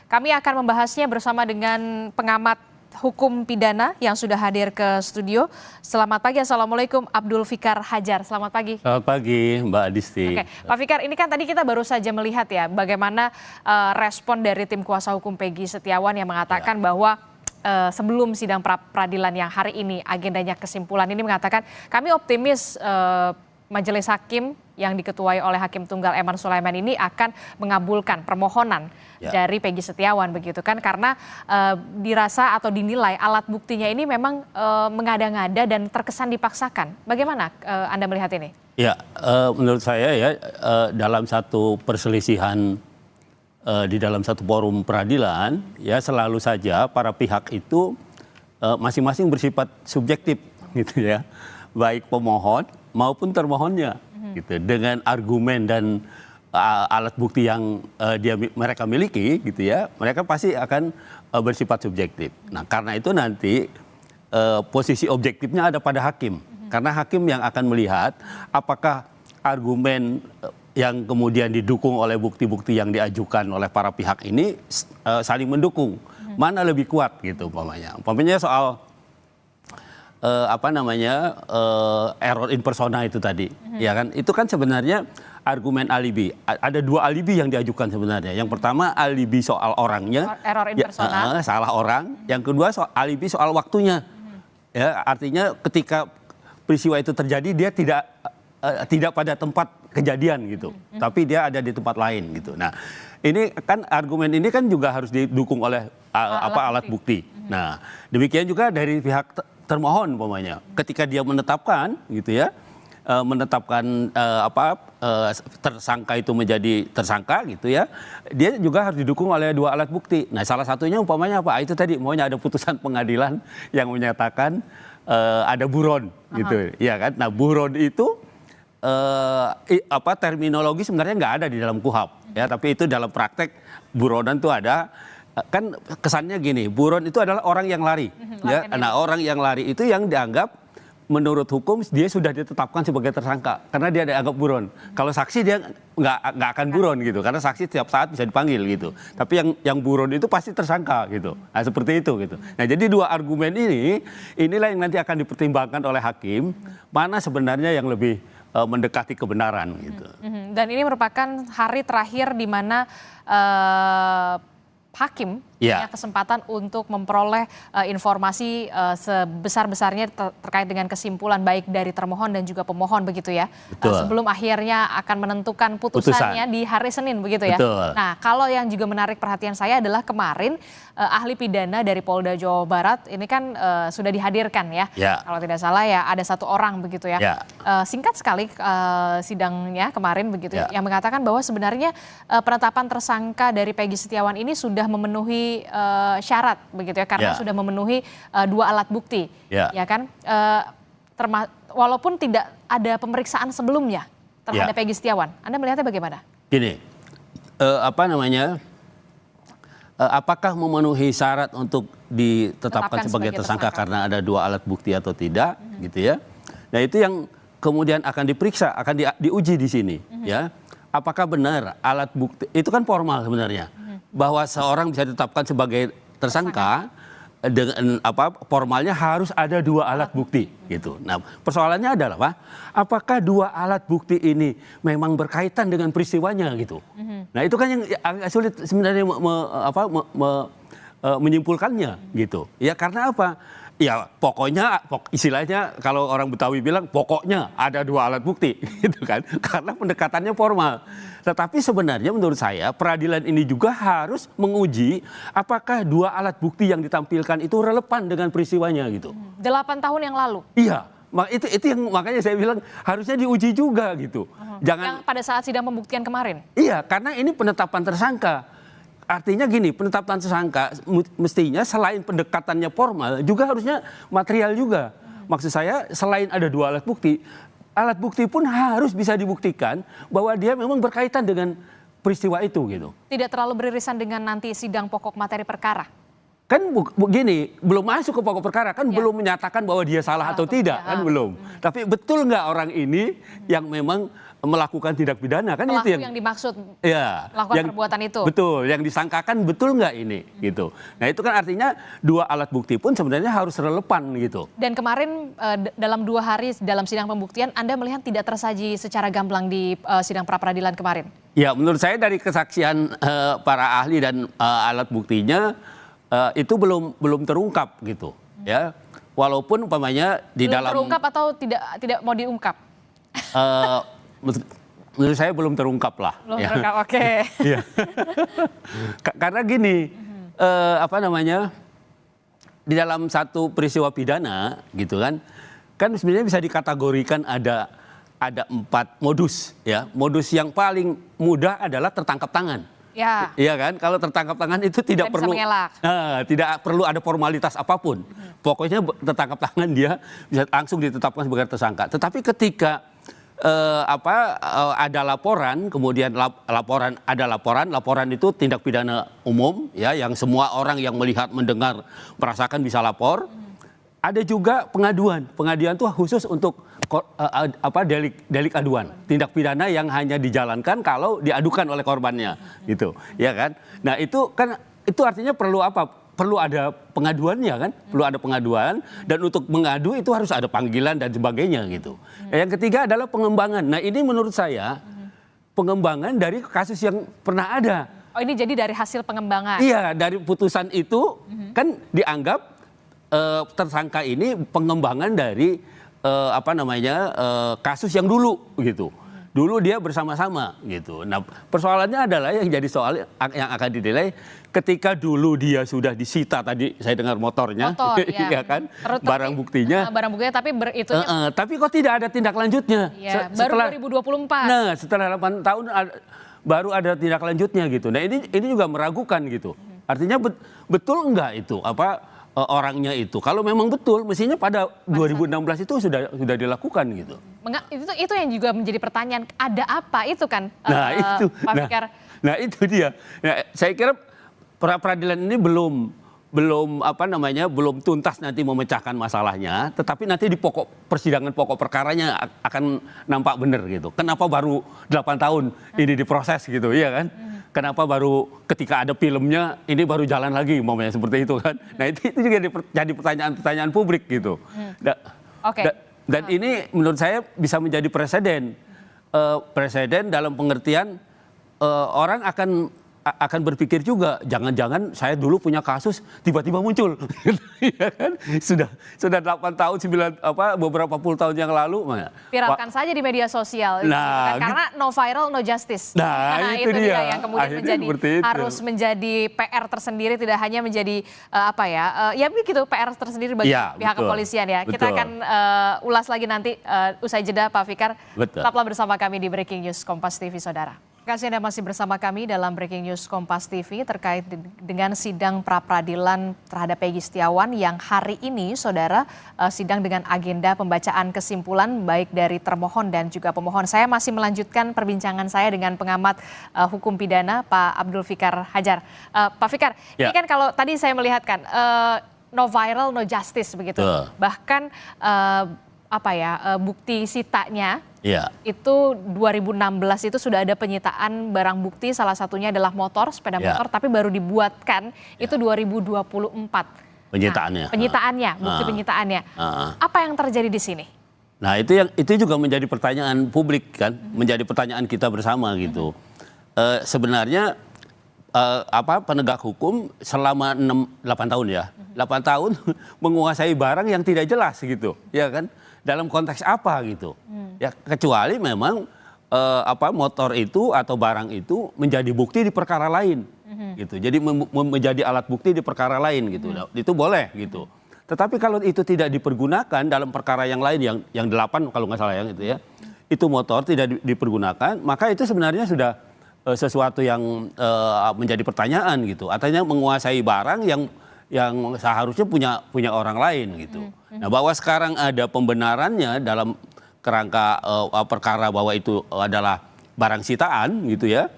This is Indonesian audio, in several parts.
Kami akan membahasnya bersama dengan pengamat hukum pidana yang sudah hadir ke studio. Selamat pagi, Assalamualaikum Abdul Fikar Hajar. Selamat pagi. Selamat pagi Mbak Adisti. Oke, Pak Fikar, ini kan tadi kita baru saja melihat ya bagaimana respon dari tim kuasa hukum Peggy Setiawan yang mengatakan bahwa sebelum sidang peradilan yang hari ini agendanya kesimpulan ini mengatakan kami optimis Majelis Hakim yang diketuai oleh Hakim Tunggal Eman Sulaiman ini akan mengabulkan permohonan dari Peggy Setiawan begitu kan, karena dirasa atau dinilai alat buktinya ini memang mengada-ngada dan terkesan dipaksakan. Bagaimana Anda melihat ini? Ya, menurut saya ya dalam satu perselisihan di dalam satu forum peradilan ya selalu saja para pihak itu masing-masing bersifat subjektif gitu ya, baik pemohon maupun termohonnya gitu, dengan argumen dan alat bukti yang mereka miliki gitu ya, mereka pasti akan bersifat subjektif. Nah, karena itu nanti posisi objektifnya ada pada hakim, karena hakim yang akan melihat apakah argumen yang kemudian didukung oleh bukti-bukti yang diajukan oleh para pihak ini saling mendukung, mana lebih kuat gitu umpamanya soal error in persona itu tadi, ya kan? Itu kan sebenarnya argumen alibi. Ada dua alibi yang diajukan sebenarnya. Yang pertama alibi soal orangnya, error in persona, salah orang. Yang kedua alibi soal waktunya. Ya, artinya ketika peristiwa itu terjadi dia tidak pada tempat kejadian gitu, tapi dia ada di tempat lain gitu. Nah, ini kan argumen ini kan juga harus didukung oleh alat bukti. Nah, demikian juga dari pihak termohon umpamanya, ketika dia menetapkan gitu ya, tersangka itu menjadi tersangka gitu ya, dia juga harus didukung oleh dua alat bukti. Nah, salah satunya umpamanya apa? Itu tadi maunya ada putusan pengadilan yang menyatakan ada buron gitu, ya kan? Nah, buron itu terminologi sebenarnya nggak ada di dalam KUHP ya, tapi itu dalam praktek buronan tuh ada. Kan kesannya gini, buron itu adalah orang yang lari, ya. Nah, orang yang lari itu yang dianggap menurut hukum dia sudah ditetapkan sebagai tersangka karena dia dianggap buron. Kalau saksi dia nggak akan buron gitu, karena saksi setiap saat bisa dipanggil gitu. Tapi yang buron itu pasti tersangka gitu. Nah, seperti itu gitu. Nah, jadi dua argumen inilah yang nanti akan dipertimbangkan oleh hakim, mana sebenarnya yang lebih mendekati kebenaran gitu. Dan ini merupakan hari terakhir di mana hakim punya kesempatan untuk memperoleh informasi sebesar-besarnya terkait dengan kesimpulan baik dari termohon dan juga pemohon begitu ya. Sebelum akhirnya akan menentukan putusannya di hari Senin begitu ya. Nah, kalau yang juga menarik perhatian saya adalah kemarin ahli pidana dari Polda Jawa Barat ini kan sudah dihadirkan ya. Kalau tidak salah ya ada satu orang begitu ya. Singkat sekali sidangnya kemarin begitu yang mengatakan bahwa sebenarnya penetapan tersangka dari Peggy Setiawan ini sudah memenuhi syarat begitu ya, karena sudah memenuhi dua alat bukti, ya kan, walaupun tidak ada pemeriksaan sebelumnya terhadap Peggy Setiawan. Anda melihatnya bagaimana? Gini, apakah memenuhi syarat untuk ditetapkan sebagai tersangka karena ada dua alat bukti atau tidak, gitu ya? Nah, itu yang kemudian akan diperiksa, akan diuji di sini, ya. Apakah benar alat bukti itu kan formal sebenarnya, bahwa seorang bisa ditetapkan sebagai tersangka dengan formalnya harus ada dua alat bukti gitu. Nah, persoalannya adalah apakah dua alat bukti ini memang berkaitan dengan peristiwanya gitu. Nah, itu kan yang agak sulit sebenarnya menyimpulkannya gitu. Ya karena apa? Ya pokoknya istilahnya kalau orang Betawi bilang pokoknya ada dua alat bukti gitu kan, karena pendekatannya formal. Tetapi sebenarnya menurut saya peradilan ini juga harus menguji apakah dua alat bukti yang ditampilkan itu relevan dengan peristiwanya gitu. 8 tahun yang lalu. Iya, itu yang makanya saya bilang harusnya diuji juga gitu. Jangan yang pada saat sidang pembuktian kemarin. Iya, karena ini penetapan tersangka. Artinya gini, penetapan tersangka mestinya selain pendekatannya formal juga harusnya material juga. Maksud saya selain ada dua alat bukti pun harus bisa dibuktikan bahwa dia memang berkaitan dengan peristiwa itu gitu. Tidak terlalu beririsan dengan nanti sidang pokok materi perkara. kan begini, belum masuk ke pokok perkara, kan belum menyatakan bahwa dia salah atau tidak, kan belum. Tapi betul nggak orang ini yang memang melakukan tindak pidana, kan pelaku itu yang dimaksud melakukan perbuatan itu. Betul, yang disangkakan betul nggak ini gitu. Nah itu kan artinya dua alat bukti pun sebenarnya harus relevan gitu. Dan kemarin dalam 2 hari dalam sidang pembuktian Anda melihat tidak tersaji secara gamblang di sidang pra-peradilan kemarin? Ya menurut saya dari kesaksian para ahli dan alat buktinya itu belum terungkap gitu ya. Walaupun umpamanya di belum dalam terungkap atau tidak mau diungkap? Menurut saya belum terungkap lah. Belum terungkap, oke. Iya. Karena gini, di dalam satu peristiwa pidana gitu kan sebenarnya bisa dikategorikan ada 4 modus ya. Modus yang paling mudah adalah tertangkap tangan. Ya. Iya kan? Kalau tertangkap tangan itu tidak perlu ada formalitas apapun. Pokoknya tertangkap tangan dia bisa langsung ditetapkan sebagai tersangka. Tetapi ketika ada laporan, kemudian laporan itu tindak pidana umum ya, yang semua orang yang melihat, mendengar, merasakan bisa lapor. Ada juga pengaduan itu khusus untuk delik aduan, tindak pidana yang hanya dijalankan kalau diadukan oleh korbannya, gitu, ya kan? Nah itu artinya perlu ada pengaduannya kan, perlu ada pengaduan, dan untuk mengadu itu harus ada panggilan dan sebagainya gitu. Yang ketiga adalah pengembangan. Nah ini menurut saya pengembangan dari kasus yang pernah ada. Oh ini jadi dari hasil pengembangan? Iya, dari putusan itu kan dianggap tersangka ini pengembangan dari kasus yang dulu gitu. Dulu dia bersama-sama gitu. Nah persoalannya adalah yang jadi soal yang akan dinilai ketika dulu dia sudah disita, tadi saya dengar motornya, ya kan, barang buktinya. Tapi kok tidak ada tindak lanjutnya. Ya, baru 2024. Nah setelah 8 tahun baru ada tindak lanjutnya gitu. Nah ini juga meragukan gitu. Artinya betul enggak itu orangnya itu? Kalau memang betul, mestinya pada 2016 itu sudah dilakukan gitu. Itu yang juga menjadi pertanyaan, ada apa itu kan, Pak Fikar? Nah itu dia. Nah, saya kira pra-peradilan ini belum tuntas nanti memecahkan masalahnya, tetapi nanti di persidangan pokok perkaranya akan nampak benar gitu. Kenapa baru 8 tahun ini diproses gitu, iya kan? Kenapa baru ketika ada filmnya ini baru jalan lagi, umpamanya seperti itu kan? Nah itu juga jadi pertanyaan publik gitu. Dan ini menurut saya bisa menjadi presiden. Presiden dalam pengertian orang akan berpikir juga, jangan-jangan saya dulu punya kasus tiba-tiba muncul, ya kan? Sudah 8 tahun, beberapa puluh tahun yang lalu. Viralkan saja di media sosial, karena no viral no justice. Nah itu dia yang kemudian harus menjadi PR tersendiri, tidak hanya menjadi ya begitu PR tersendiri bagi pihak kepolisian ya. Betul. Kita akan ulas lagi nanti usai jeda, Pak Fikar. Tetaplah bersama kami di Breaking News Kompas TV, saudara. Terima kasih Anda masih bersama kami dalam Breaking News Kompas TV terkait dengan sidang pra-peradilan terhadap Peggy Setiawan yang hari ini, saudara, sidang dengan agenda pembacaan kesimpulan baik dari termohon dan juga pemohon. Saya masih melanjutkan perbincangan saya dengan pengamat hukum pidana Pak Abdul Fikar Hajar. Pak Fikar, ini kan kalau tadi saya melihatkan no viral no justice begitu. Bahkan bukti sitanya itu 2016 itu sudah ada penyitaan barang bukti, salah satunya adalah sepeda motor, tapi baru dibuatkan itu 2024. Penyitaannya, bukti penyitaannya. Apa yang terjadi di sini? Nah itu juga menjadi pertanyaan publik kan, menjadi pertanyaan kita bersama gitu. Sebenarnya penegak hukum selama 8 tahun ya, 8 tahun menguasai barang yang tidak jelas gitu, ya kan? Dalam konteks apa gitu? Ya kecuali memang motor itu atau barang itu menjadi bukti di perkara lain, gitu. Jadi menjadi alat bukti di perkara lain gitu. Itu boleh gitu. Tetapi kalau itu tidak dipergunakan dalam perkara yang lain yang 8 kalau nggak salah yang itu ya, itu motor tidak dipergunakan, maka itu sebenarnya sudah sesuatu yang menjadi pertanyaan gitu. Artinya menguasai barang yang seharusnya punya orang lain gitu. Nah bahwa sekarang ada pembenarannya dalam kerangka perkara bahwa itu adalah barang sitaan gitu ya,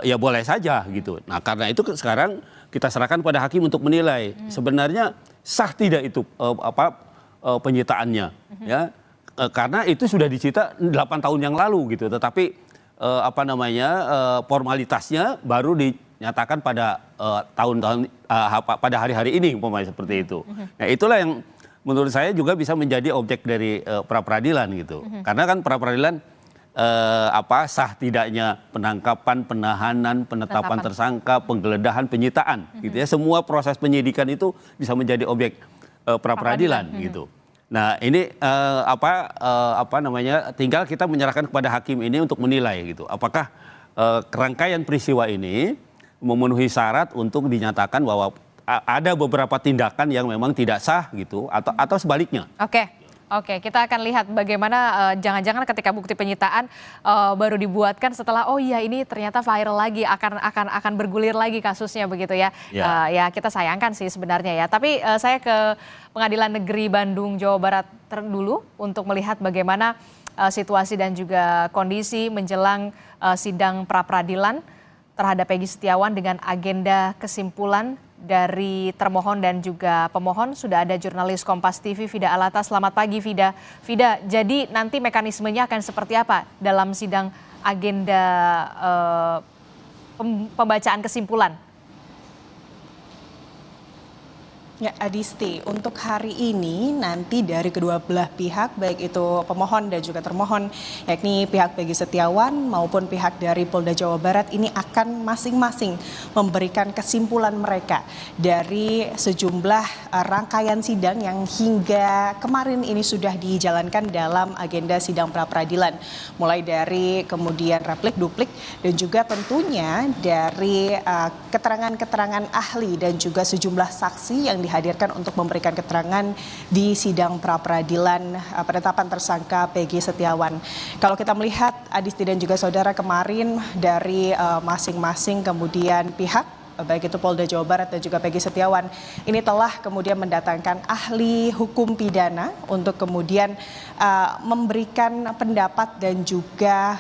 ya boleh saja gitu. Nah karena itu sekarang kita serahkan pada hakim untuk menilai sebenarnya sah tidak itu penyitaannya, ya karena itu sudah disita 8 tahun yang lalu gitu. Tetapi formalitasnya baru dinyatakan pada tahun-tahun pada hari-hari ini umpamanya seperti itu. Nah itulah yang menurut saya juga bisa menjadi objek dari pra peradilan gitu. Karena kan pra peradilan sah tidaknya penangkapan, penahanan, penetapan tersangka, penggeledahan, penyitaan gitu ya. Semua proses penyidikan itu bisa menjadi objek pra peradilan gitu. Nah, ini tinggal kita menyerahkan kepada hakim ini untuk menilai gitu. Apakah rangkaian peristiwa ini memenuhi syarat untuk dinyatakan bahwa ada beberapa tindakan yang memang tidak sah gitu atau sebaliknya. Oke, kita akan lihat bagaimana jangan-jangan ketika bukti penyitaan baru dibuatkan setelah oh iya ini ternyata viral lagi akan bergulir lagi kasusnya begitu ya. Ya kita sayangkan sih sebenarnya ya. Tapi saya ke Pengadilan Negeri Bandung Jawa Barat dulu untuk melihat bagaimana situasi dan juga kondisi menjelang sidang pra peradilan terhadap Peggy Setiawan dengan agenda kesimpulan dari termohon dan juga pemohon. Sudah ada jurnalis Kompas TV Vida Alata. Selamat pagi Vida. Vida, jadi nanti mekanismenya akan seperti apa dalam sidang agenda pembacaan kesimpulan? Ya, Adisti, untuk hari ini nanti dari kedua belah pihak, baik itu pemohon dan juga termohon, yakni pihak Peggy Setiawan maupun pihak dari Polda Jawa Barat, ini akan masing-masing memberikan kesimpulan mereka dari sejumlah rangkaian sidang yang hingga kemarin ini sudah dijalankan dalam agenda sidang pra-peradilan. Mulai dari kemudian replik, duplik, dan juga tentunya dari keterangan-keterangan ahli dan juga sejumlah saksi yang dihadirkan untuk memberikan keterangan di sidang pra-peradilan penetapan tersangka Peggy Setiawan. Kalau kita melihat Adisti dan juga saudara kemarin dari masing-masing kemudian pihak, baik itu Polda Jawa Barat dan juga Peggy Setiawan, ini telah kemudian mendatangkan ahli hukum pidana untuk kemudian memberikan pendapat dan juga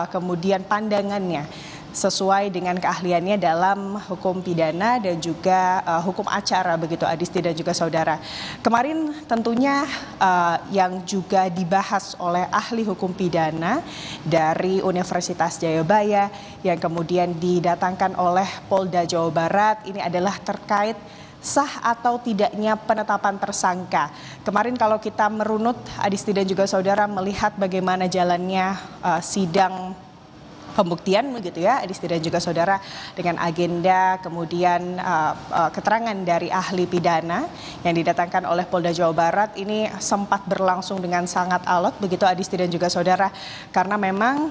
kemudian pandangannya sesuai dengan keahliannya dalam hukum pidana dan juga hukum acara begitu Adisti dan juga saudara. Kemarin tentunya yang juga dibahas oleh ahli hukum pidana dari Universitas Jayabaya yang kemudian didatangkan oleh Polda Jawa Barat ini adalah terkait sah atau tidaknya penetapan tersangka. Kemarin kalau kita merunut Adisti dan juga saudara melihat bagaimana jalannya sidang pembuktian begitu ya Adisti dan juga saudara, dengan agenda kemudian keterangan dari ahli pidana yang didatangkan oleh Polda Jawa Barat ini sempat berlangsung dengan sangat alot begitu Adisti dan juga saudara, karena memang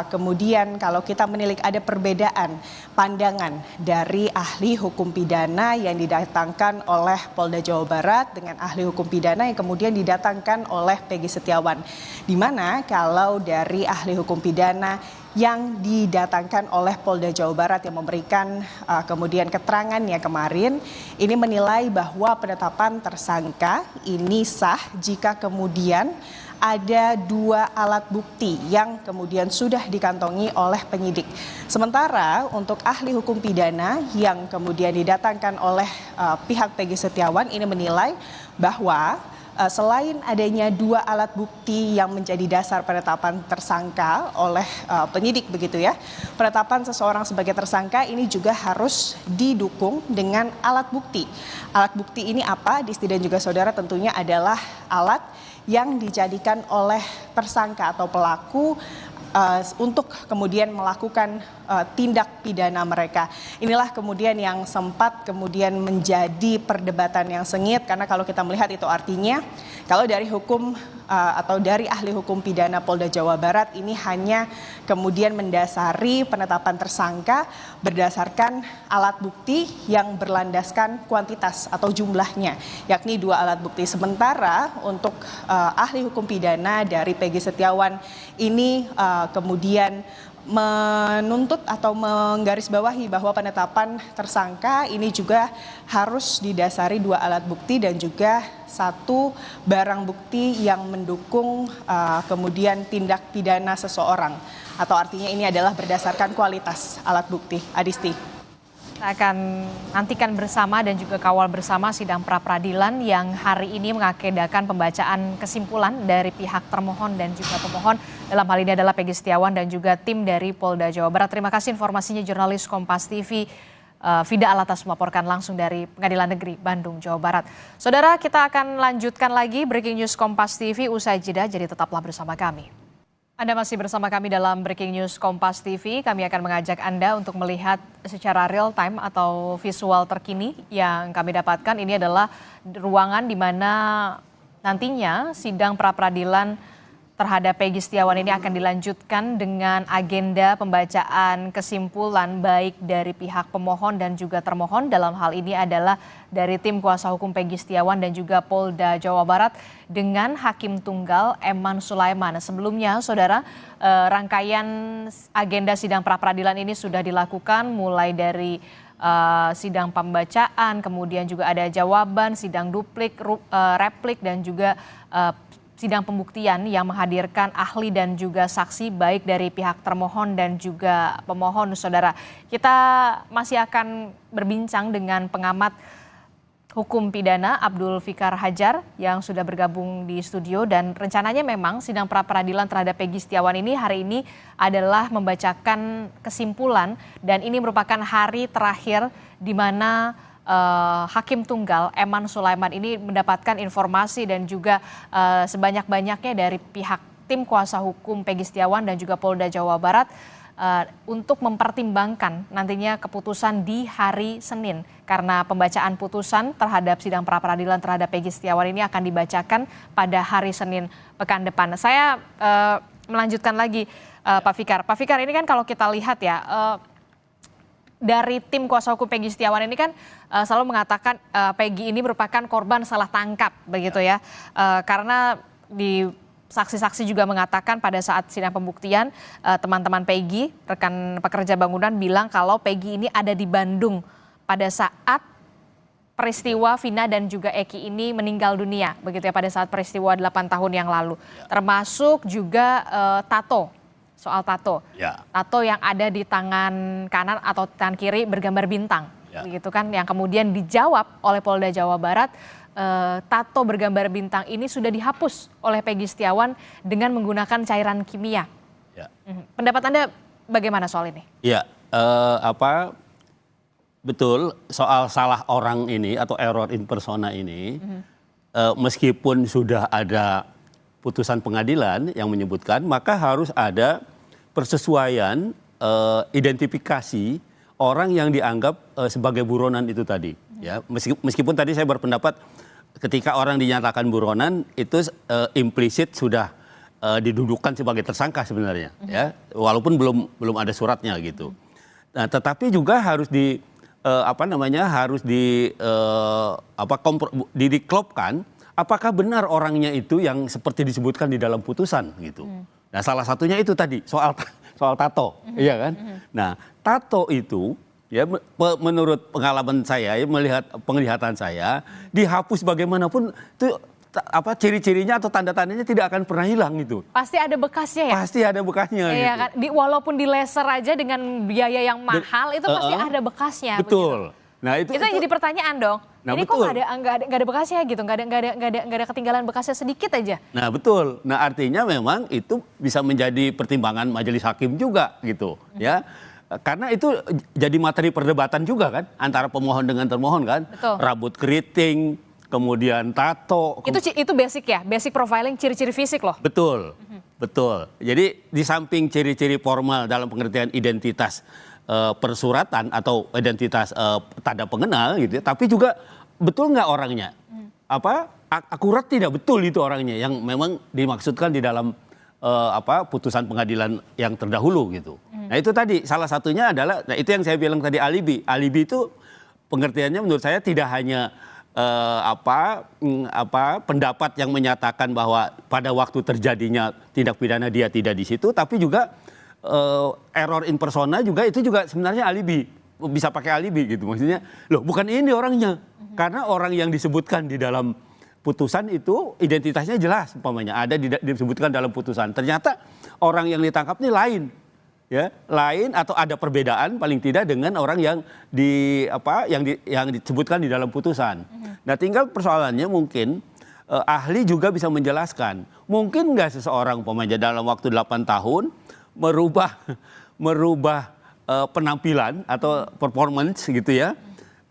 kemudian kalau kita menilik ada perbedaan pandangan dari ahli hukum pidana yang didatangkan oleh Polda Jawa Barat dengan ahli hukum pidana yang kemudian didatangkan oleh Peggy Setiawan, di mana kalau dari ahli hukum pidana yang didatangkan oleh Polda Jawa Barat yang memberikan kemudian keterangannya kemarin ini menilai bahwa penetapan tersangka ini sah jika kemudian ada 2 alat bukti yang kemudian sudah dikantongi oleh penyidik. Sementara untuk ahli hukum pidana yang kemudian didatangkan oleh pihak Peggy Setiawan ini menilai bahwa selain adanya 2 alat bukti yang menjadi dasar penetapan tersangka oleh penyidik begitu ya, penetapan seseorang sebagai tersangka ini juga harus didukung dengan alat bukti. Alat bukti ini apa? Adisti dan juga saudara, tentunya adalah alat yang dijadikan oleh tersangka atau pelaku untuk kemudian melakukan tindak pidana mereka. Inilah kemudian yang sempat kemudian menjadi perdebatan yang sengit, karena kalau kita melihat itu artinya kalau dari hukum atau dari ahli hukum pidana Polda Jawa Barat ini hanya kemudian mendasari penetapan tersangka berdasarkan alat bukti yang berlandaskan kuantitas atau jumlahnya, yakni 2 alat bukti. Sementara untuk ahli hukum pidana dari Peggy Setiawan ini kemudian menuntut atau menggarisbawahi bahwa penetapan tersangka ini juga harus didasari 2 alat bukti dan juga 1 barang bukti yang mendukung kemudian tindak pidana seseorang. Atau artinya ini adalah berdasarkan kualitas alat bukti. Adisti. Kita akan nantikan bersama dan juga kawal bersama sidang pra-peradilan yang hari ini mengagendakan pembacaan kesimpulan dari pihak termohon dan juga pemohon. Dalam hal ini adalah Peggy Setiawan dan juga tim dari Polda Jawa Barat. Terima kasih informasinya jurnalis Kompas TV Fida Alatas melaporkan langsung dari Pengadilan Negeri Bandung, Jawa Barat. Saudara, kita akan lanjutkan lagi Breaking News Kompas TV usai jeda, jadi tetaplah bersama kami. Anda masih bersama kami dalam Breaking News Kompas TV. Kami akan mengajak Anda untuk melihat secara real time atau visual terkini yang kami dapatkan. Ini adalah ruangan di mana nantinya sidang pra-peradilan terhadap Peggy Setiawan ini akan dilanjutkan dengan agenda pembacaan kesimpulan baik dari pihak pemohon dan juga termohon. Dalam hal ini adalah dari tim kuasa hukum Peggy Setiawan dan juga Polda Jawa Barat dengan Hakim Tunggal Eman Sulaiman. Sebelumnya, saudara, rangkaian agenda sidang pra-peradilan ini sudah dilakukan mulai dari sidang pembacaan, kemudian juga ada jawaban, sidang duplik, replik, dan juga sidang pembuktian yang menghadirkan ahli dan juga saksi baik dari pihak termohon dan juga pemohon, saudara. Kita masih akan berbincang dengan pengamat hukum pidana Abdul Fikar Hajar yang sudah bergabung di studio, dan rencananya memang sidang pra-peradilan terhadap Peggy Setiawan ini hari ini adalah membacakan kesimpulan, dan ini merupakan hari terakhir di mana Hakim Tunggal Eman Sulaiman ini mendapatkan informasi dan juga sebanyak-banyaknya dari pihak tim kuasa hukum Peggy Setiawan dan juga Polda Jawa Barat untuk mempertimbangkan nantinya keputusan di hari Senin, karena pembacaan putusan terhadap sidang pra-peradilan terhadap Peggy Setiawan ini akan dibacakan pada hari Senin pekan depan. Saya melanjutkan lagi Pak Fikar. Pak Fikar, ini kan kalau kita lihat ya, dari tim kuasa hukum Peggy Setiawan ini kan selalu mengatakan Peggy ini merupakan korban salah tangkap begitu ya. Karena di saksi-saksi juga mengatakan pada saat sidang pembuktian teman-teman Peggy, rekan pekerja bangunan bilang kalau Peggy ini ada di Bandung pada saat peristiwa Vina dan juga Eki ini meninggal dunia begitu ya, pada saat peristiwa 8 tahun yang lalu. Termasuk juga tato. Soal tato, tato yang ada di tangan kanan atau tangan kiri bergambar bintang, begitu kan? Yang kemudian dijawab oleh Polda Jawa Barat, tato bergambar bintang ini sudah dihapus oleh Peggy Setiawan dengan menggunakan cairan kimia. Pendapat Anda bagaimana soal ini? Ya, betul soal salah orang ini atau error in persona ini, meskipun sudah ada putusan pengadilan yang menyebutkan, maka harus ada persesuaian identifikasi orang yang dianggap sebagai buronan itu tadi. Ya, meskipun tadi saya berpendapat ketika orang dinyatakan buronan itu implisit sudah didudukan sebagai tersangka sebenarnya, ya, walaupun belum ada suratnya gitu. Nah, tetapi juga harus diklopkan. Apakah benar orangnya itu yang seperti disebutkan di dalam putusan gitu. Nah, salah satunya itu tadi soal tato, iya kan? Nah, tato itu ya menurut pengalaman saya, melihat penglihatan saya, dihapus bagaimanapun itu ciri-cirinya atau tanda-tandanya tidak akan pernah hilang itu. Pasti ada bekasnya ya? Pasti ada bekasnya. Iya gitu. kan? Walaupun di laser aja dengan biaya yang mahal itu pasti ada bekasnya. Betul. Begitu. Nah, itu jadi pertanyaan dong. Nah, ini betul. kok nggak ada bekasnya gitu, nggak ada ketinggalan bekasnya sedikit aja. Nah, betul. Nah, artinya memang itu bisa menjadi pertimbangan majelis hakim juga gitu, ya. Karena itu jadi materi perdebatan juga kan antara pemohon dengan termohon kan. Betul. Rambut keriting, kemudian tato. Itu basic ya, basic profiling ciri-ciri fisik loh. Betul. Betul. Jadi di samping ciri-ciri formal dalam pengertian identitas persuratan atau identitas tanda pengenal gitu ya, tapi juga betul nggak orangnya, akurat tidak betul itu orangnya yang memang dimaksudkan di dalam putusan pengadilan yang terdahulu gitu. Nah, itu tadi salah satunya adalah, nah itu yang saya bilang tadi, alibi. Alibi itu pengertiannya menurut saya tidak hanya pendapat yang menyatakan bahwa pada waktu terjadinya tindak pidana dia tidak di situ, tapi juga error in persona juga itu juga sebenarnya alibi, bisa pakai alibi gitu. Maksudnya, loh bukan ini orangnya. Karena orang yang disebutkan di dalam putusan itu identitasnya jelas umpamanya ada disebutkan dalam putusan. Ternyata orang yang ditangkap ini lain. Ya, lain atau ada perbedaan paling tidak dengan orang yang yang disebutkan di dalam putusan. Nah, tinggal persoalannya mungkin ahli juga bisa menjelaskan. Mungkin nggak seseorang umpamanya dalam waktu 8 tahun merubah penampilan atau performance gitu ya.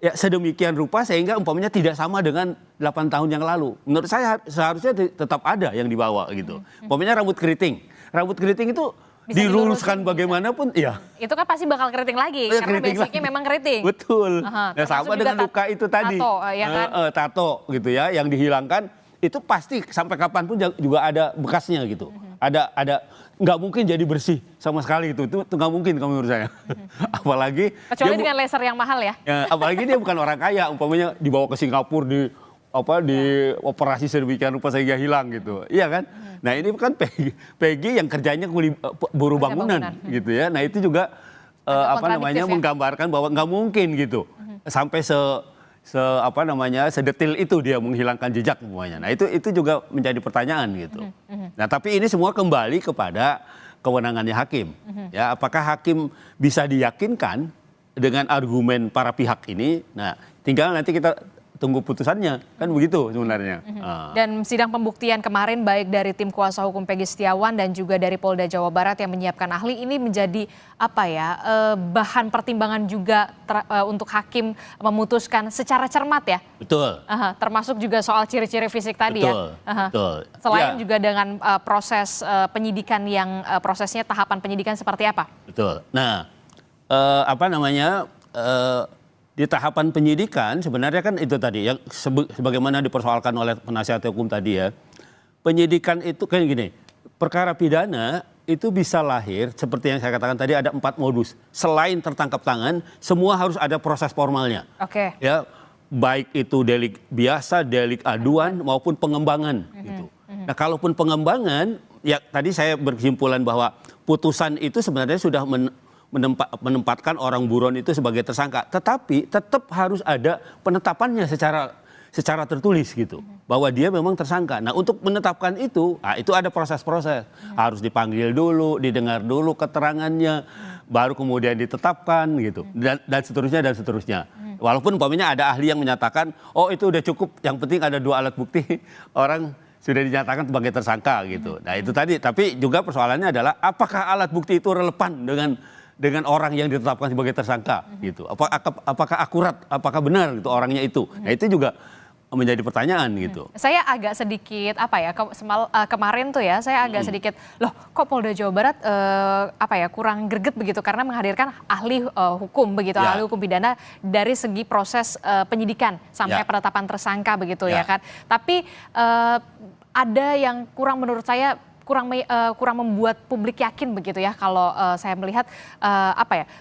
Ya sedemikian rupa sehingga umpamanya tidak sama dengan 8 tahun yang lalu. Menurut saya seharusnya tetap ada yang dibawa gitu. Umpamanya rambut keriting. Rambut keriting itu bisa diluruskan bagaimanapun, ya. Itu kan pasti bakal keriting lagi, karena basicnya memang keriting. Betul. Nah, sama dengan luka itu tadi. Tato, ya kan? Tato gitu ya, yang dihilangkan itu pasti sampai kapanpun juga ada bekasnya gitu. Ada nggak mungkin jadi bersih sama sekali itu nggak mungkin kalau menurut saya. Apalagi kecuali dengan laser yang mahal ya. Apalagi dia bukan orang kaya, umpamanya dibawa ke Singapura di operasi sedemikian rupa sehingga hilang gitu, iya kan? Nah ini kan Peggy yang kerjanya buruh bangunan gitu ya. Nah itu juga menggambarkan bahwa nggak mungkin gitu sampai sedetil itu dia menghilangkan jejak semuanya. Nah itu juga menjadi pertanyaan gitu. Nah tapi ini semua kembali kepada kewenangannya hakim. Ya apakah hakim bisa diyakinkan dengan argumen para pihak ini? Nah tinggal nanti kita tunggu putusannya, kan begitu sebenarnya. Dan sidang pembuktian kemarin baik dari tim kuasa hukum Peggy Setiawan dan juga dari Polda Jawa Barat yang menyiapkan ahli ini menjadi bahan pertimbangan juga untuk hakim memutuskan secara cermat ya. Betul. Termasuk juga soal ciri-ciri fisik tadi betul, ya. Betul. Selain juga dengan proses penyidikan yang prosesnya tahapan penyidikan seperti apa? Betul. Nah, di tahapan penyidikan sebenarnya kan itu tadi yang sebagaimana dipersoalkan oleh penasihat hukum tadi ya. Penyidikan itu kan gini, perkara pidana itu bisa lahir seperti yang saya katakan tadi ada 4 modus. Selain tertangkap tangan, semua harus ada proses formalnya. Oke. Ya, baik itu delik biasa, delik aduan maupun pengembangan gitu. Nah, kalaupun pengembangan ya tadi saya berkesimpulan bahwa putusan itu sebenarnya sudah menempatkan orang buron itu sebagai tersangka, tetapi tetap harus ada penetapannya secara tertulis gitu, bahwa dia memang tersangka. Nah untuk menetapkan itu ada proses-proses, harus dipanggil dulu, didengar dulu keterangannya, baru kemudian ditetapkan gitu, dan seterusnya. Walaupun umpamanya ada ahli yang menyatakan, oh itu udah cukup, yang penting ada 2 alat bukti, orang sudah dinyatakan sebagai tersangka gitu. Nah itu tadi, tapi juga persoalannya adalah apakah alat bukti itu relevan dengan orang yang ditetapkan sebagai tersangka gitu. Apakah akurat, apakah benar gitu orangnya itu. Nah itu juga menjadi pertanyaan gitu. Saya agak sedikit kemarin tuh ya saya agak sedikit loh kok Polda Jawa Barat kurang greget begitu karena menghadirkan ahli hukum begitu, ahli hukum pidana dari segi proses penyidikan sampai penetapan tersangka begitu ya kan. Tapi ada yang menurut saya kurang membuat publik yakin begitu ya kalau saya melihat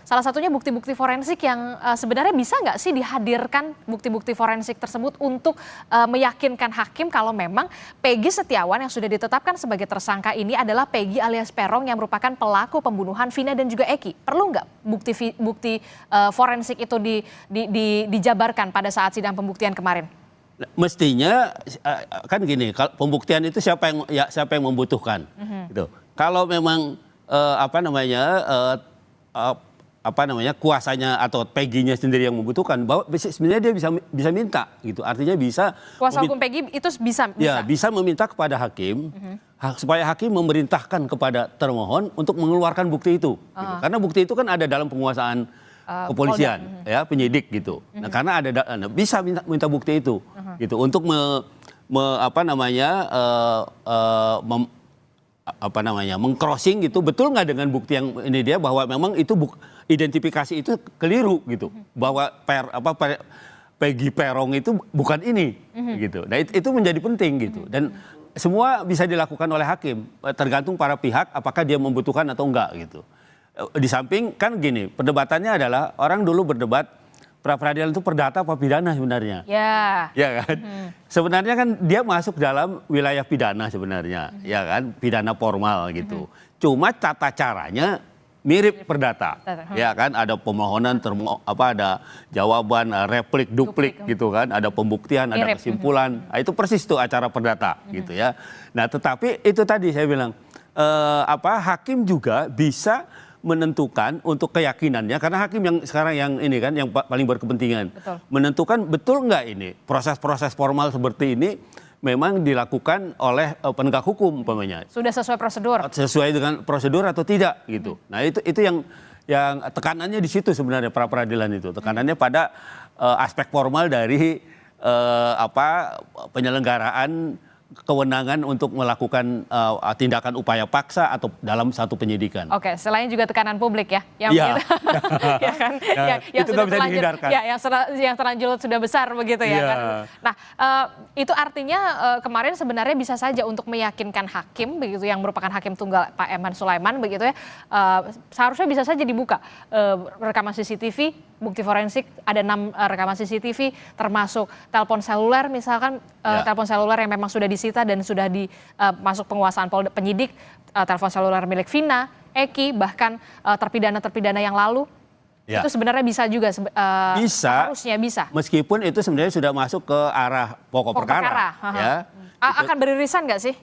salah satunya bukti-bukti forensik yang sebenarnya bisa nggak sih dihadirkan bukti-bukti forensik tersebut untuk meyakinkan hakim kalau memang Peggy Setiawan yang sudah ditetapkan sebagai tersangka ini adalah Peggy alias Peron yang merupakan pelaku pembunuhan Vina dan juga Eki. Perlu nggak bukti forensik itu dijabarkan pada saat sidang pembuktian kemarin? Mestinya kan gini, kalau pembuktian itu siapa yang membutuhkan gitu. Kalau memang kuasanya atau Peggy-nya sendiri yang membutuhkan, bahwa sebenarnya dia bisa minta gitu. Artinya bisa kuasa hukum Peggy itu bisa. Ya, bisa meminta kepada hakim supaya hakim memerintahkan kepada termohon untuk mengeluarkan bukti itu. Gitu. Karena bukti itu kan ada dalam penguasaan kepolisian, ya penyidik gitu. Nah, karena bisa minta bukti itu, gitu untuk meng-crossing gitu, betul nggak dengan bukti yang ini dia bahwa memang itu identifikasi itu keliru gitu, bahwa Peggy Peron itu bukan ini, gitu. Nah itu menjadi penting gitu, dan semua bisa dilakukan oleh hakim, tergantung para pihak apakah dia membutuhkan atau enggak gitu. Di samping kan gini, perdebatannya adalah orang dulu berdebat pra-peradilan itu perdata apa pidana sebenarnya. Ya kan? Sebenarnya kan dia masuk dalam wilayah pidana sebenarnya, ya kan? Pidana formal gitu. Cuma tata caranya mirip perdata, ya kan? Ada pemohonan, ada jawaban, replik, duplik gitu kan? Ada pembuktian, ada kesimpulan. Nah, itu persis tuh acara perdata gitu ya. Nah, tetapi itu tadi saya bilang hakim juga bisa menentukan untuk keyakinannya, karena hakim yang sekarang yang ini kan yang paling berkepentingan menentukan betul nggak ini proses-proses formal seperti ini memang dilakukan oleh penegak hukum umpamanya. Sudah sesuai prosedur. Sesuai dengan prosedur atau tidak gitu. Nah itu yang tekanannya di situ sebenarnya pra peradilan itu. Tekanannya pada aspek formal dari penyelenggaraan kewenangan untuk melakukan tindakan upaya paksa atau dalam satu penyidikan. Oke, selain juga tekanan publik ya, yang ya kan, yang itu nggak bisa dihindarkan. Ya, yang terlanjur sudah besar begitu ya kan. Nah, itu artinya kemarin sebenarnya bisa saja untuk meyakinkan hakim begitu yang merupakan hakim tunggal Pak Eman Sulaiman begitu ya, seharusnya bisa saja dibuka rekaman CCTV, bukti forensik, ada 6 rekaman CCTV termasuk telepon seluler misalkan, telepon seluler yang memang sudah disita dan sudah masuk penguasaan penyidik, telepon seluler milik Vina, Eki, bahkan terpidana-terpidana yang lalu. Itu sebenarnya bisa juga, harusnya bisa. Meskipun itu sebenarnya sudah masuk ke arah pokok perkara. Ya. Akan beririsan nggak sih?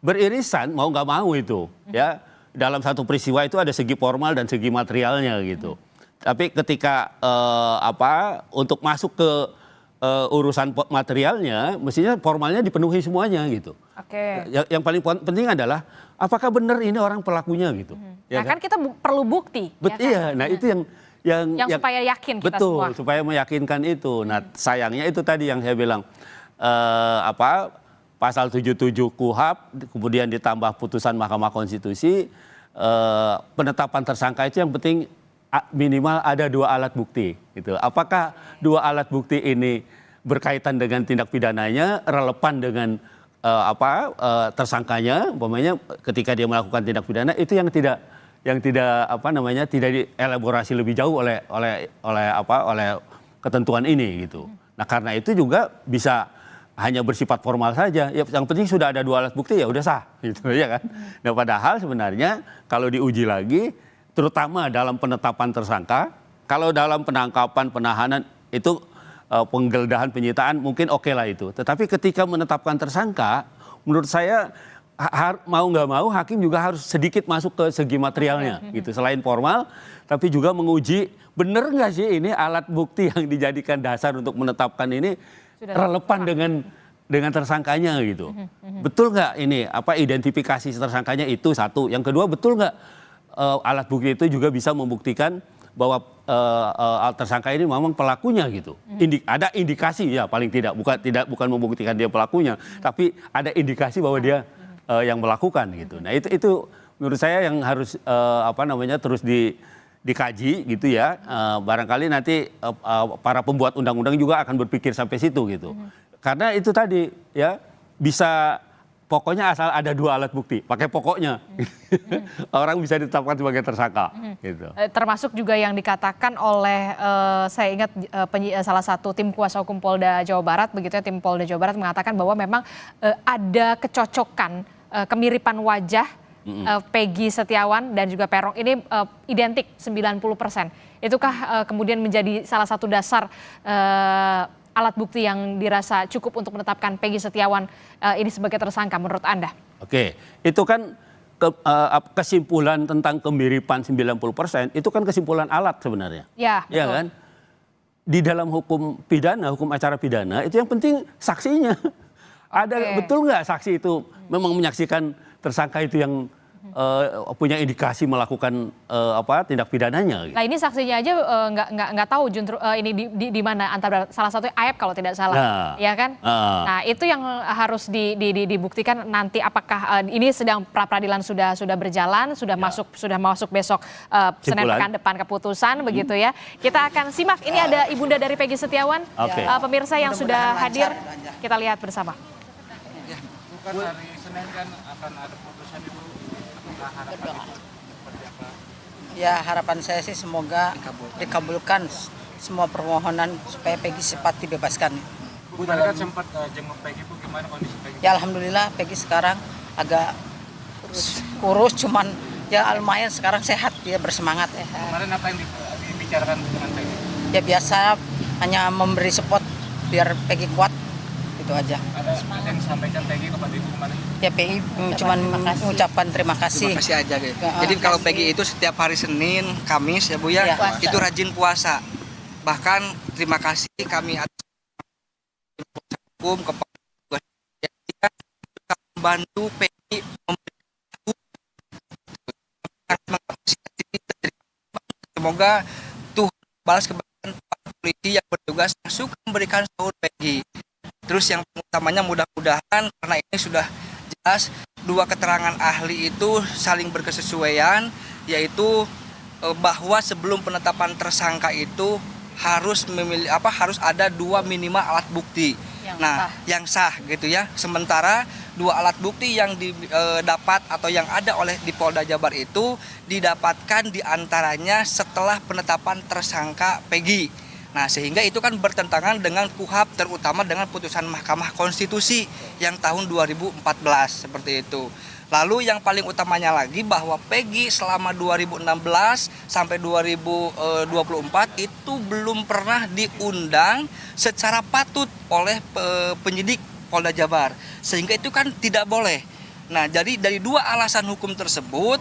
Beririsan, mau nggak mau itu. Ya, dalam satu peristiwa itu ada segi formal dan segi materialnya gitu. Tapi ketika untuk masuk ke urusan materialnya, mestinya formalnya dipenuhi semuanya gitu. Oke. Yang paling penting adalah apakah benar ini orang pelakunya gitu. Ya kan kita perlu bukti. Ya kan? Iya, nah itu yang supaya yakin kita betul, semua. supaya meyakinkan itu. Nah sayangnya itu tadi yang saya bilang pasal 77 KUHP kemudian ditambah putusan Mahkamah Konstitusi, penetapan tersangka itu yang penting minimal ada 2 alat bukti gitu. Apakah 2 alat bukti ini berkaitan dengan tindak pidananya, relevan dengan tersangkanya, umpamanya ketika dia melakukan tindak pidana, itu yang tidak tidak dielaborasi lebih jauh oleh ketentuan ini gitu. Nah, karena itu juga bisa hanya bersifat formal saja. Ya, yang penting sudah ada 2 alat bukti ya udah sah gitu ya kan. Nah, padahal sebenarnya kalau diuji lagi, terutama dalam penetapan tersangka, kalau dalam penangkapan, penahanan itu penggeledahan, penyitaan mungkin oke lah itu. Tetapi ketika menetapkan tersangka, menurut saya mau nggak mau hakim juga harus sedikit masuk ke segi materialnya gitu. Selain formal, tapi juga menguji benar nggak sih ini alat bukti yang dijadikan dasar untuk menetapkan ini relevan dengan tersangkanya gitu. Betul nggak ini identifikasi tersangkanya itu satu. Yang kedua, betul nggak alat bukti itu juga bisa membuktikan bahwa tersangka ini memang pelakunya gitu. Ada indikasi ya paling tidak, bukan membuktikan dia pelakunya, tapi ada indikasi bahwa dia yang melakukan gitu. Nah itu menurut saya yang harus terus dikaji gitu ya. Barangkali nanti para pembuat undang-undang juga akan berpikir sampai situ gitu. Karena itu tadi ya bisa. Pokoknya asal ada 2 alat bukti, pakai pokoknya. Orang bisa ditetapkan sebagai tersangka. Gitu. Termasuk juga yang dikatakan oleh, saya ingat salah satu tim kuasa hukum Polda Jawa Barat, begitu ya, tim Polda Jawa Barat mengatakan bahwa memang ada kecocokan, kemiripan wajah Peggy Setiawan dan juga Peron ini identik 90%. Itukah kemudian menjadi salah satu dasar alat bukti yang dirasa cukup untuk menetapkan Peggy Setiawan ini sebagai tersangka menurut Anda? Oke, itu kan kesimpulan tentang kemiripan 90% itu kan kesimpulan alat sebenarnya. Ya, betul. Ya kan? Di dalam hukum pidana, hukum acara pidana itu yang penting saksinya. Ada betul nggak saksi itu memang menyaksikan tersangka itu yang punya indikasi melakukan tindak pidananya. Gitu. Nah ini saksinya aja nggak tahu ini di mana, antara salah satu Ayep kalau tidak salah, ya kan? Nah itu yang harus dibuktikan nanti apakah ini sedang pra peradilan sudah berjalan, sudah masuk besok Senin pekan depan keputusan begitu ya. Kita akan simak, ini ada ibunda dari Peggy Setiawan, pemirsa yang sudah hadir, kita lihat bersama. Bukan hari Senin kan akan ada putusan itu. Ya harapan saya sih semoga dikabulkan semua permohonan supaya Peggy cepat dibebaskan. Bu tadi kan sempat jenguk Peggy, Bu gimana kondisi Peggy? Ya alhamdulillah Peggy sekarang agak kurus, cuman Ya lumayan sekarang sehat, dia bersemangat ya. Kemarin apa yang dibicarakan dengan Peggy? Ya biasa hanya memberi support biar Peggy kuat, itu aja. Ada yang disampaikan Peggy kepada Ibu kemarin? Ya Peggy cuma mengucapkan terima kasih. Terima kasih aja gitu. Ya, Jadi kalau kasih. Peggy itu setiap hari Senin, Kamis ya Bu ya, Ya, puasa. itu rajin puasa. Bahkan terima kasih kami atas hukum kepada yang membantu Peggy semoga Tuhan balas kebaikan para polisi yang bertugas yang suka memberikan sahur Peggy. Terus yang utamanya mudah-mudahan karena ini sudah jelas dua keterangan ahli itu saling berkesesuaian, yaitu bahwa sebelum penetapan tersangka itu harus harus ada dua minimal alat bukti. Yang sah gitu ya. Sementara dua alat bukti yang didapat atau yang ada di Polda Jabar itu didapatkan diantaranya setelah penetapan tersangka Peggy. Nah, sehingga itu kan bertentangan dengan KUHP, terutama dengan putusan Mahkamah Konstitusi yang tahun 2014 seperti itu. Lalu yang paling utamanya lagi bahwa Peggy selama 2016 sampai 2024 itu belum pernah diundang secara patut oleh penyidik Polda Jabar. Sehingga itu kan tidak boleh. Nah, jadi dari dua alasan hukum tersebut,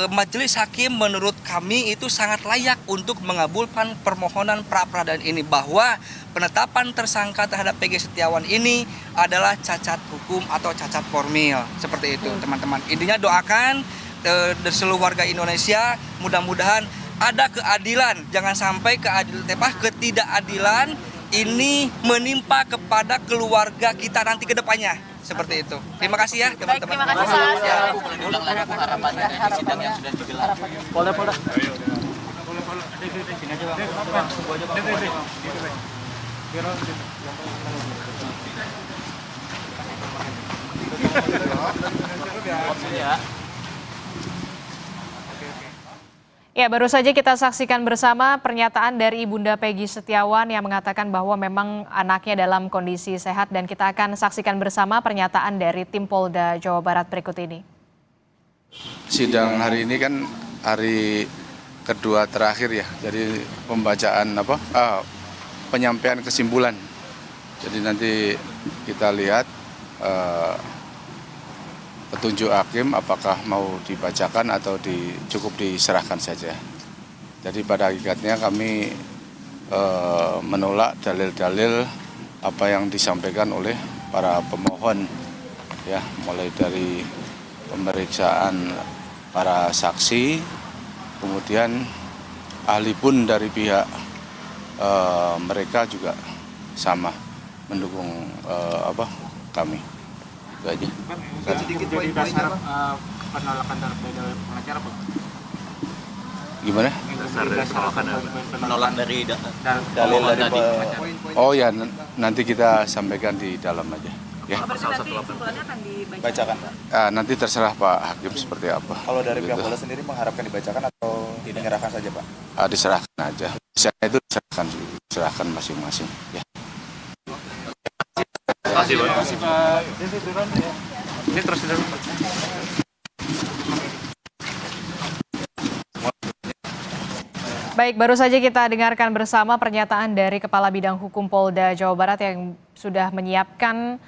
majelis hakim menurut kami itu sangat layak untuk mengabulkan permohonan pra-peradilan ini bahwa penetapan tersangka terhadap Peggy Setiawan ini adalah cacat hukum atau cacat formil seperti itu teman-teman. Intinya doakan dari seluruh warga Indonesia mudah-mudahan ada keadilan, jangan sampai ketidakadilan ini menimpa kepada keluarga kita nanti ke depannya. Seperti itu. Terima kasih ya teman-teman. Terima kasih Sas. Polda. Ya, baru saja kita saksikan bersama pernyataan dari Ibunda Peggy Setiawan yang mengatakan bahwa memang anaknya dalam kondisi sehat, dan kita akan saksikan bersama pernyataan dari tim Polda Jawa Barat berikut ini. Sidang hari ini kan hari kedua terakhir ya, jadi pembacaan penyampaian kesimpulan. Jadi nanti kita lihat petunjuk hakim apakah mau dibacakan atau cukup diserahkan saja. Jadi pada hakikatnya kami menolak dalil-dalil apa yang disampaikan oleh para pemohon ya, mulai dari pemeriksaan para saksi, kemudian ahli pun dari pihak mereka juga sama mendukung kami. Itu aja. Sedikit jadi dasar penolakan dari pengacara, Pak. Gimana? Dasar dari penolakan Menolak dari dalil dari Oh ya, nanti kita sampaikan di dalam aja. Ya. bacakan, Pak. Nanti terserah Pak Hakim seperti apa. Kalau dari pihak Gitu. Polda sendiri mengharapkan dibacakan atau menyerahkan saja, Pak? Diserahkan aja. Misalnya itu diserahkan masing-masing. Ya. Terima kasih, Pak. Ini terus dulu. Baik, baru saja kita dengarkan bersama pernyataan dari Kepala Bidang Hukum Polda Jawa Barat yang sudah menyiapkan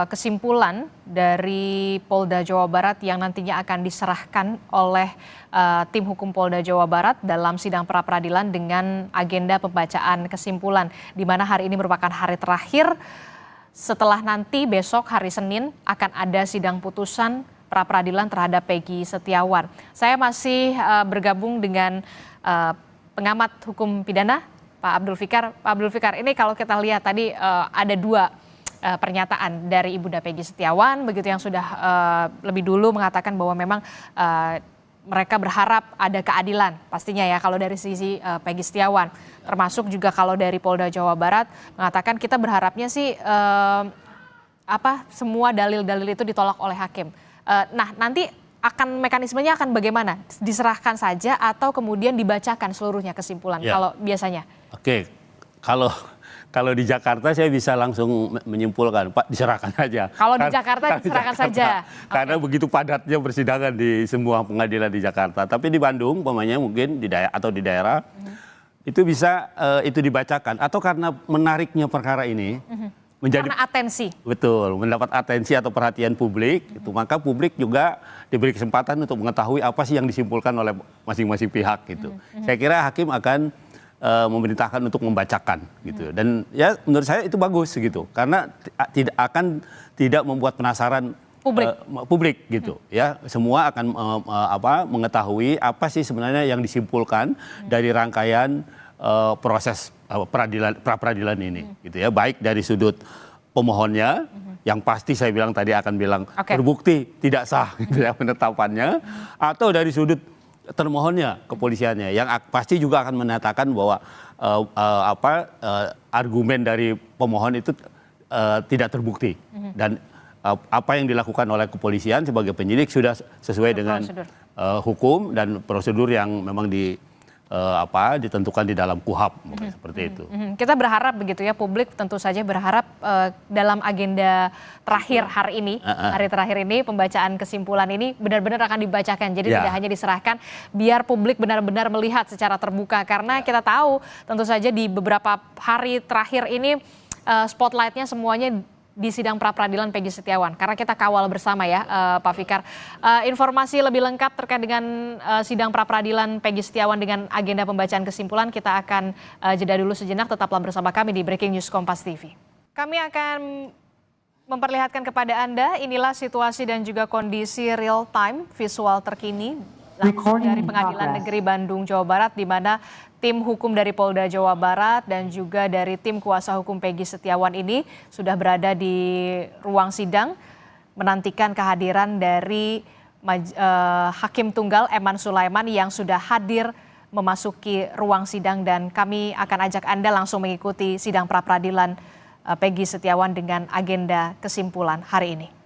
kesimpulan dari Polda Jawa Barat yang nantinya akan diserahkan oleh tim hukum Polda Jawa Barat dalam sidang pra-peradilan dengan agenda pembacaan kesimpulan, di mana hari ini merupakan hari terakhir. Setelah nanti besok hari Senin akan ada sidang putusan pra-peradilan terhadap Peggy Setiawan. Saya masih bergabung dengan pengamat hukum pidana Pak Abdul Fikar. Pak Abdul Fikar, ini kalau kita lihat tadi ada dua pernyataan dari Ibunda Peggy Setiawan begitu yang sudah lebih dulu mengatakan bahwa memang mereka berharap ada keadilan pastinya ya kalau dari sisi Peggy Setiawan, termasuk juga kalau dari Polda Jawa Barat mengatakan kita berharapnya sih semua dalil-dalil itu ditolak oleh hakim. Nah, nanti mekanismenya akan bagaimana? Diserahkan saja atau kemudian dibacakan seluruhnya kesimpulan Ya. kalau biasanya? Oke, kalau Kalau di Jakarta saya bisa langsung menyimpulkan, Pak, diserahkan aja. Kalau di Jakarta diserahkan saja. Karena begitu padatnya persidangan di semua pengadilan di Jakarta. Tapi di Bandung, umpamanya mungkin di daerah itu bisa itu dibacakan. Atau karena menariknya perkara ini menjadi karena atensi. Betul, mendapat atensi atau perhatian publik, itu maka publik juga diberi kesempatan untuk mengetahui apa sih yang disimpulkan oleh masing-masing pihak gitu. Saya kira hakim akan memerintahkan untuk membacakan gitu. Dan ya menurut saya itu bagus gitu. Karena tidak membuat penasaran publik gitu ya. Semua akan mengetahui apa sih sebenarnya yang disimpulkan dari rangkaian proses pra-peradilan ini gitu ya. Baik dari sudut pemohonnya yang pasti saya bilang tadi akan bilang terbukti tidak sah gitu ya penetapannya, atau dari sudut termohonnya, kepolisiannya yang pasti juga akan menyatakan bahwa argumen dari pemohon itu tidak terbukti dan apa yang dilakukan oleh kepolisian sebagai penyidik sudah sesuai dengan hukum dan prosedur yang memang ditentukan di dalam KUHAP seperti itu. Kita berharap begitu ya, publik tentu saja berharap dalam agenda terakhir hari ini, hari terakhir ini pembacaan kesimpulan ini benar-benar akan dibacakan. Jadi tidak hanya diserahkan, biar publik benar-benar melihat secara terbuka. Karena kita tahu tentu saja di beberapa hari terakhir ini spotlightnya semuanya di sidang pra-peradilan Peggy Setiawan. Karena kita kawal bersama ya Pak Fikar. Informasi lebih lengkap terkait dengan sidang pra-peradilan Peggy Setiawan dengan agenda pembacaan kesimpulan kita akan jeda dulu sejenak. Tetaplah bersama kami di Breaking News Kompas TV. Kami akan memperlihatkan kepada Anda inilah situasi dan juga kondisi real time visual terkini langsung dari Pengadilan Negeri Bandung, Jawa Barat, di mana tim hukum dari Polda Jawa Barat dan juga dari tim kuasa hukum Peggy Setiawan ini sudah berada di ruang sidang menantikan kehadiran dari Hakim Tunggal Eman Sulaiman yang sudah hadir memasuki ruang sidang, dan kami akan ajak Anda langsung mengikuti sidang pra-peradilan Peggy Setiawan dengan agenda kesimpulan hari ini.